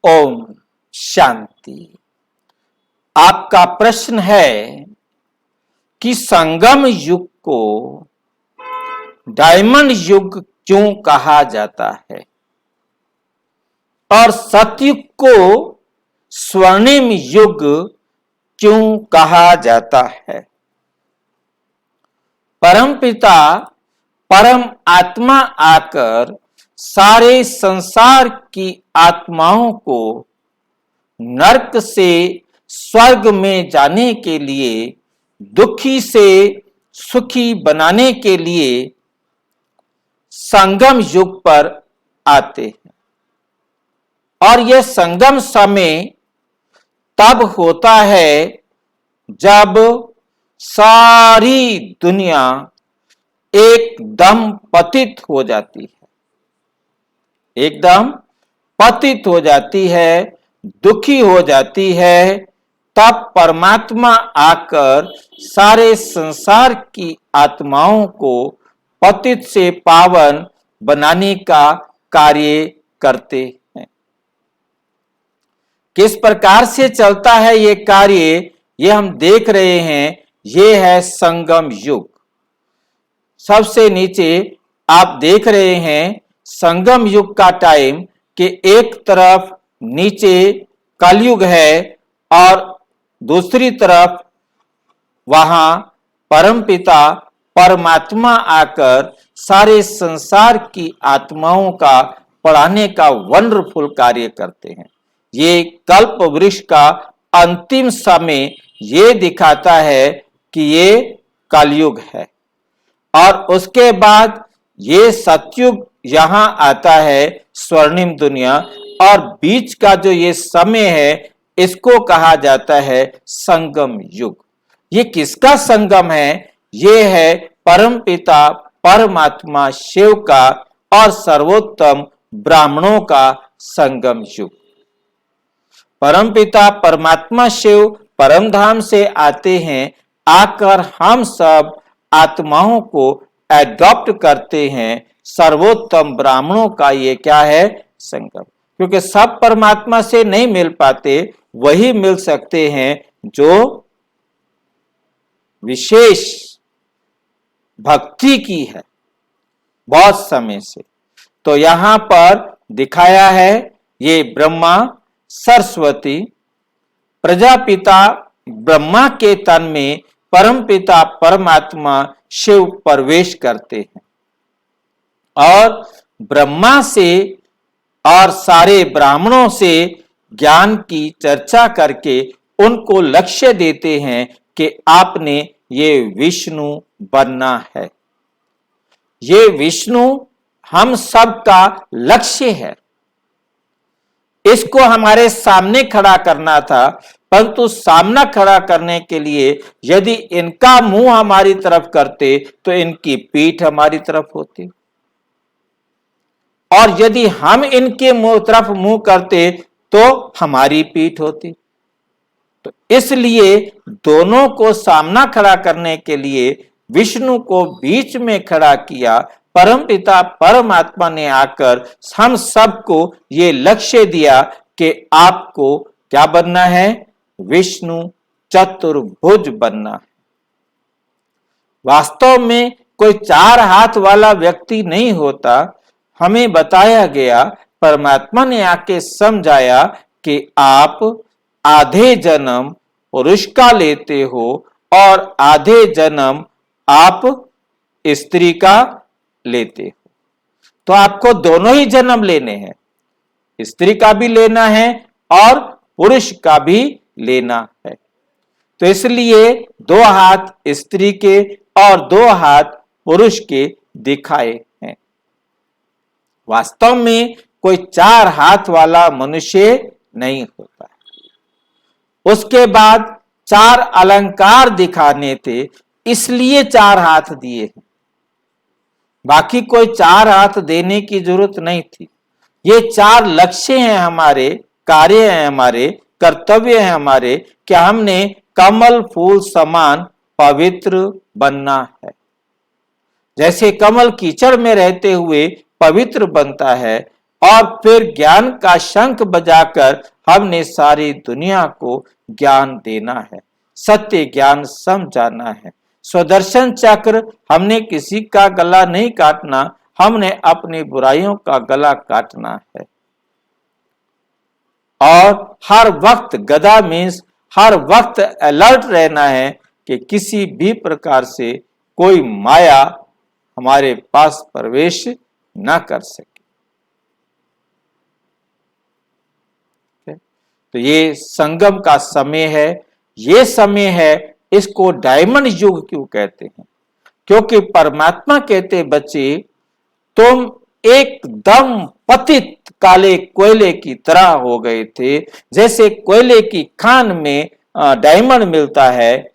ओम शांति। आपका प्रश्न है कि संगम युग को डायमंड युग क्यों कहा जाता है और सतयुग को स्वर्णिम युग क्यों कहा जाता है। परमपिता परम आत्मा आकर सारे संसार की आत्माओं को नरक से स्वर्ग में जाने के लिए, दुखी से सुखी बनाने के लिए संगम युग पर आते हैं। और यह संगम समय तब होता है जब सारी दुनिया एकदम पतित हो जाती है, एकदम पतित हो जाती है, दुखी हो जाती है। तब परमात्मा आकर सारे संसार की आत्माओं को पतित से पावन बनाने का कार्य करते हैं। किस प्रकार से चलता है ये कार्य, ये हम देख रहे हैं। ये है संगम युग। सबसे नीचे आप देख रहे हैं संगम युग का टाइम कि एक तरफ नीचे कलयुग है और दूसरी तरफ वहां परमपिता परमात्मा आकर सारे संसार की आत्माओं का पढ़ाने का वंडरफुल कार्य करते हैं। ये कल्प वृक्ष का अंतिम समय ये दिखाता है कि ये कलयुग है और उसके बाद ये सतयुग यहां आता है, स्वर्णिम दुनिया। और बीच का जो ये समय है इसको कहा जाता है संगम युग। ये किसका संगम है? ये है परमपिता परमात्मा शिव का और सर्वोत्तम ब्राह्मणों का संगम युग। परमपिता परमात्मा शिव परमधाम से आते हैं, आकर हम सब आत्माओं को एडॉप्ट करते हैं। सर्वोत्तम ब्राह्मणों का ये क्या है? संगम। क्योंकि सब परमात्मा से नहीं मिल पाते, वही मिल सकते हैं जो विशेष भक्ति की है बहुत समय से। तो यहां पर दिखाया है ये ब्रह्मा सरस्वती प्रजापिता ब्रह्मा के तन में परमपिता परमात्मा शिव प्रवेश करते हैं और ब्रह्मा से और सारे ब्राह्मणों से ज्ञान की चर्चा करके उनको लक्ष्य देते हैं कि आपने ये विष्णु बनना है। ये विष्णु हम सब का लक्ष्य है। इसको हमारे सामने खड़ा करना था, परंतु सामना खड़ा करने के लिए यदि इनका मुंह हमारी तरफ करते तो इनकी पीठ हमारी तरफ होती, और यदि हम इनके मुंह तरफ मुंह करते तो हमारी पीठ होती। तो इसलिए दोनों को सामना खड़ा करने के लिए विष्णु को बीच में खड़ा किया। परमपिता परमात्मा ने आकर हम सबको ये लक्ष्य दिया कि आपको क्या बनना है? विष्णु चतुर्भुज बनना है। वास्तव में कोई चार हाथ वाला व्यक्ति नहीं होता। हमें बताया गया, परमात्मा ने आके समझाया कि आप आधे जन्म पुरुष का लेते हो और आधे जन्म आप स्त्री का लेते हो। तो आपको दोनों ही जन्म लेने हैं, स्त्री का भी लेना है और पुरुष का भी लेना है। तो इसलिए 2 हाथ स्त्री के और 2 हाथ पुरुष के दिखाए हैं। वास्तव में कोई 4 हाथ वाला मनुष्य नहीं होता। उसके बाद 4 अलंकार दिखाने थे, इसलिए 4 हाथ दिए हैं। बाकी कोई 4 हाथ देने की जरूरत नहीं थी। ये 4 लक्ष्य हैं हमारे, कार्य हैं हमारे, कर्तव्य हैं हमारे कि हमने कमल फूल समान पवित्र बनना है। जैसे कमल कीचड़ में रहते हुए पवित्र बनता है और फिर ज्ञान का शंख बजाकर हमने सारी दुनिया को ज्ञान देना है, सत्य ज्ञान समझाना है। स्वदर्शन चक्र, हमने किसी का गला नहीं काटना, हमने अपनी बुराइयों का गला काटना है। और हर वक्त गदा मीन्स हर वक्त अलर्ट रहना है कि किसी भी प्रकार से कोई माया हमारे पास प्रवेश न कर सके। तो ये संगम का समय है, ये समय है, इसको डायमंड युग क्यों कहते हैं? क्योंकि परमात्मा कहते बच्चे तुम एकदम पतित काले कोयले की तरह हो गए थे। जैसे कोयले की खान में डायमंड मिलता है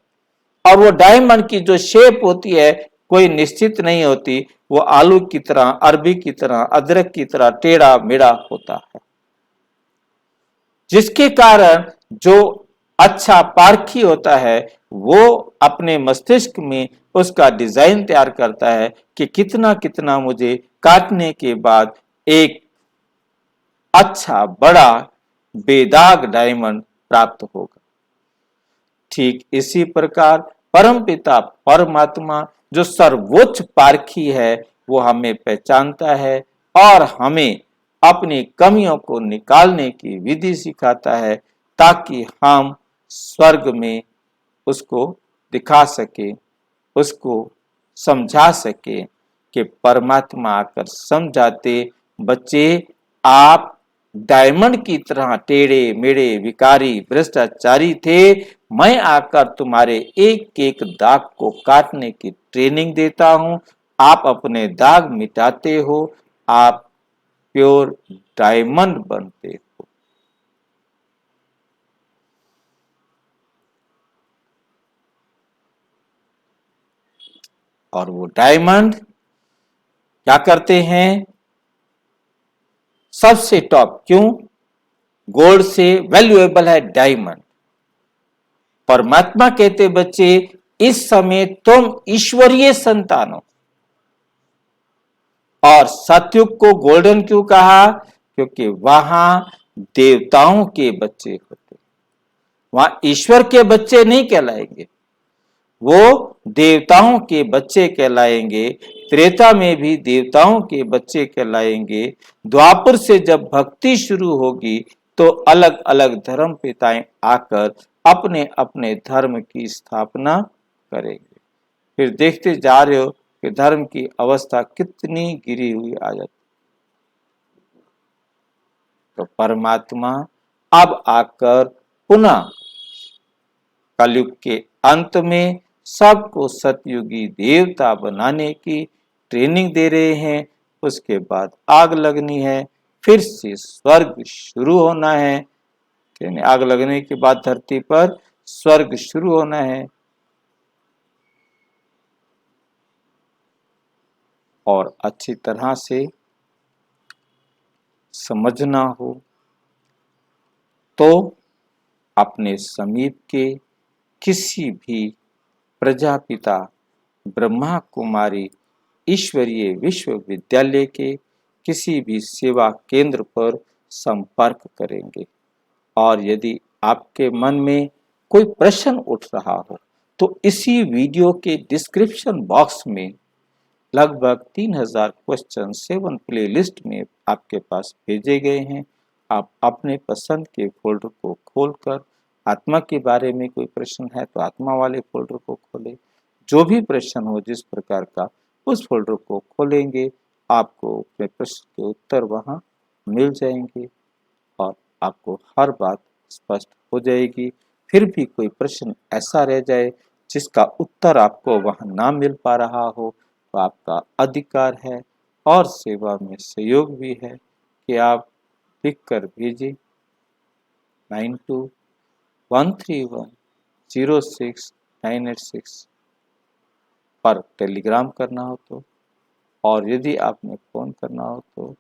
और वो डायमंड की जो शेप होती है कोई निश्चित नहीं होती, वो आलू की तरह, अरबी की तरह, अदरक की तरह टेढ़ा मेढ़ा होता है, जिसके कारण जो अच्छा पारखी होता है वो अपने मस्तिष्क में उसका डिजाइन तैयार करता है कि कितना कितना मुझे काटने के बाद एक अच्छा बड़ा बेदाग डायमंड प्राप्त होगा। ठीक इसी प्रकार परमपिता परमात्मा जो सर्वोच्च पारखी है वो हमें पहचानता है और हमें अपनी कमियों को निकालने की विधि सिखाता है ताकि हम स्वर्ग में उसको दिखा सके, उसको समझा सके कि परमात्मा आकर समझाते बच्चे आप डायमंड की तरह टेढ़े मेढ़े विकारी भ्रष्टाचारी थे, मैं आकर तुम्हारे एक एक दाग को काटने की ट्रेनिंग देता हूं, आप अपने दाग मिटाते हो, आप प्योर डायमंड बनते हो। और वो डायमंड क्या करते हैं? सबसे टॉप, क्यों? गोल्ड से वैल्यूएबल है डायमंड। परमात्मा कहते बच्चे इस समय तुम ईश्वरीय संतान हो। और सतयुग को गोल्डन क्यों कहा? क्योंकि वहां देवताओं के बच्चे होते, वहां ईश्वर के बच्चे नहीं कहलाएंगे, वो देवताओं के बच्चे कहलाएंगे। त्रेता में भी देवताओं के बच्चे कहलाएंगे। द्वापर से जब भक्ति शुरू होगी तो अलग अलग धर्म पिताएं आकर अपने अपने धर्म की स्थापना करेंगे। फिर देखते जा रहे हो कि धर्म की अवस्था कितनी गिरी हुई आ जाती। तो परमात्मा अब आकर पुनः कलयुग के अंत में सबको सतयुगी देवता बनाने की ट्रेनिंग दे रहे हैं। उसके बाद आग लगनी है, फिर से स्वर्ग शुरू होना है। आग लगने के बाद धरती पर स्वर्ग शुरू होना है। और अच्छी तरह से समझना हो तो अपने समीप के किसी भी प्रजापिता ब्रह्मा कुमारी ईश्वरीय विश्वविद्यालय के किसी भी सेवा केंद्र पर संपर्क करेंगे। और यदि आपके मन में कोई प्रश्न उठ रहा हो तो इसी वीडियो के डिस्क्रिप्शन बॉक्स में लगभग 3000 क्वेश्चन 7 प्लेलिस्ट में आपके पास भेजे गए हैं। आप अपने पसंद के फोल्डर को खोलकर आत्मा के बारे में कोई प्रश्न है तो आत्मा वाले फोल्डर को खोलें। जो भी प्रश्न हो जिस प्रकार का, उस फोल्डर को खोलेंगे, आपको अपने प्रश्न के उत्तर वहां मिल जाएंगे और आपको हर बात स्पष्ट हो जाएगी। फिर भी कोई प्रश्न ऐसा रह जाए जिसका उत्तर आपको वहां ना मिल पा रहा हो तो आपका अधिकार है और सेवा में सहयोग भी है कि आप लिख कर भेजिए 9213106986 पर टेलीग्राम करना हो तो, और यदि आपने फोन करना हो तो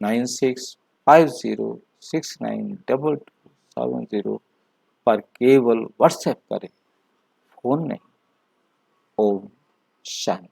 9650692270 पर केवल व्हाट्सएप करें, फोन नहीं। ओम शांति।